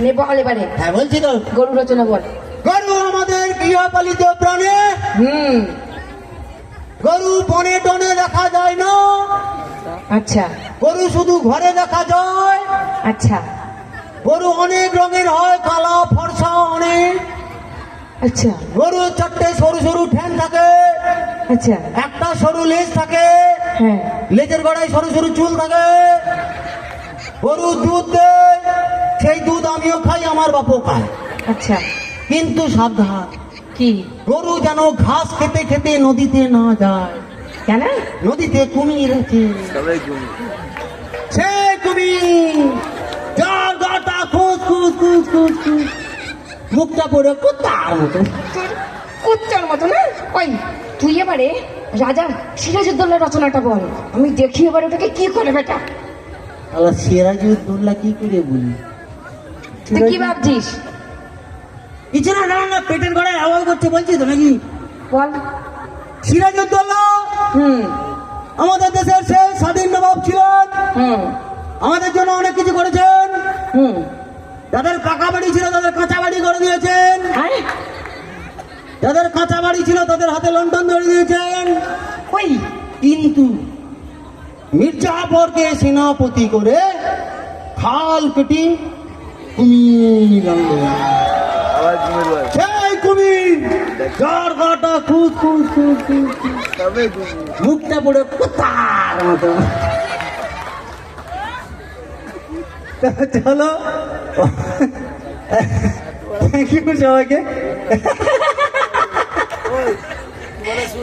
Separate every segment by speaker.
Speaker 1: নে বল এবারে।
Speaker 2: হ্যাঁ বলছি তো,
Speaker 1: গরু রচনা বল।
Speaker 2: গরু আমাদের গৃহপালিত প্রাণী। গরু বনে টনে দেখা যায় না।
Speaker 1: আচ্ছা
Speaker 2: গরু শুধু ঘরে দেখা যায়।
Speaker 1: আচ্ছা
Speaker 2: গরু অনেক রঙের হয়, কালো ফর্সা অনেক।
Speaker 1: আচ্ছা
Speaker 2: গরু চারটে সরু সরু ঠ্যাং থাকে,
Speaker 1: আচ্ছা
Speaker 2: একটা সরু লেজ থাকে,
Speaker 1: হ্যাঁ
Speaker 2: লেজের গোড়ায় সরু সরু চুল থাকে। গরু দুধ দেয়, সেই দুধ আমিও খাই, আমার বাপও খায়।
Speaker 1: আচ্ছা
Speaker 2: কিন্তু সাবধান,
Speaker 1: কি
Speaker 2: গরু যেন ঘাস খেতে খেতে নদীতে না যায়।
Speaker 1: কেন?
Speaker 2: নদীতে কুমির আছে, সে কুমির যার গাটা খুঁজ খুঁজ খুঁজ খুঁজ খুঁজ, মুখটা পড়ে কুত্তার মতো।
Speaker 1: কুচ্চার মতো না? ওই তুই এবারে রাজা সিরাজউদ্দৌলা রচনাটা বল, আমি দেখি এবার ওটাকে কি করে বেটা।
Speaker 2: আল্লাহ, সিরাজউদ্দৌলা কি করে বলি?
Speaker 1: তুই কি ভাবছিস?
Speaker 2: কিছু না, না না, পেটের গড়ায় আওয়াজ করছে, বলছি তো নাকি।
Speaker 1: বল।
Speaker 2: সিরাজউদ্দৌলা
Speaker 1: হুম
Speaker 2: আমাদের দেশের শেষ স্বাধীন নবাব ছিলেন।
Speaker 1: হুম
Speaker 2: আমাদের জন্য অনেক কিছু করেছেন।
Speaker 1: হুম
Speaker 2: যাদের পাকা বাড়ি ছিল তাদের কাঁচা বাড়ি করে দিয়েছেন।
Speaker 1: হ্যাঁ
Speaker 2: যাদের কাঁচা বাড়ি ছিল তাদের হাতে লন্ঠন ধরে দিয়েছেন।
Speaker 1: ওই
Speaker 2: কিন্তু মির্জাফরকে সেনাপতি করে খাল কেটে কুমির আনলো। সেই কুমির যার গাটা খুঁজ খুঁজ খুঁজ খুঁজ খুঁজ, মুখটা পড়ে কুত্তার মতো। চলো, থ্যাংক ইউ সবাইকে।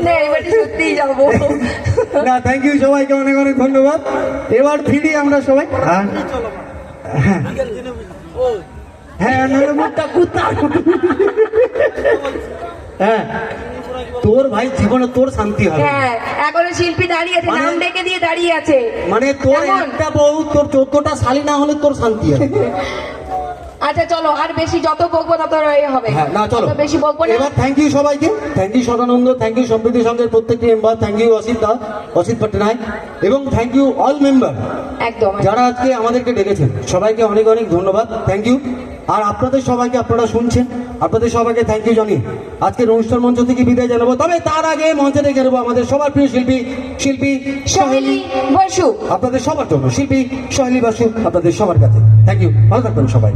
Speaker 1: না এবারে সত্যিই যাবো।
Speaker 2: না, থ্যাংক ইউ সবাইকে, অনেক অনেক ধন্যবাদ। এবার ফিরি আমরা সবাই। হ্যাঁ হ্যাঁ, নাহলে মুখটা কুত্তা। হ্যাঁ, তোর ভাই জীবনে তোর শান্তি হবে।
Speaker 1: হ্যাঁ এখনো শিল্পী দাঁড়িয়ে আছে, নাম ডেকে দিয়ে দাঁড়িয়ে আছে।
Speaker 2: মানে তোর
Speaker 1: কেমন?
Speaker 2: একটা বউ, তোর 14টা শালি না হলে তোর শান্তি হবে।
Speaker 1: আচ্ছা চলো, আর বেশি যত বকবো তত এ হবে।
Speaker 2: হ্যাঁ, না চলো,
Speaker 1: তত বেশি বকবো না।
Speaker 2: এবার থ্যাংক ইউ সবাইকে। Thank you Sadananda, thank you Samriddhi সংঘের প্রত্যেকটি মেম্বার, থ্যাংক ইউ অসিত দা, অসিত পটনায়ক, এবং থ্যাংক ইউ অল মেম্বার
Speaker 1: একদম
Speaker 2: যারা আজকে আমাদেরকে ডেকেছেন। সবাইকে অনেক অনেক ধন্যবাদ, থ্যাংক ইউ। আর আপনাদের সবাইকে, আপনারা শুনছেন, আপনাদের সবাইকে থ্যাংক ইউ জানিয়ে আজকের অনুষ্ঠান মঞ্চ থেকে বিদায় জানাবো। তবে তার আগে মঞ্চে ডেকে নেবো আমাদের সবার প্রিয় শিল্পী, শিল্পী
Speaker 1: সোহেলি বসু।
Speaker 2: আপনাদের সবার জন্য শিল্পী সোহেলি বাসু, আপনাদের সবার কাছে থ্যাংক ইউ। ভালো থাকবেন সবাই।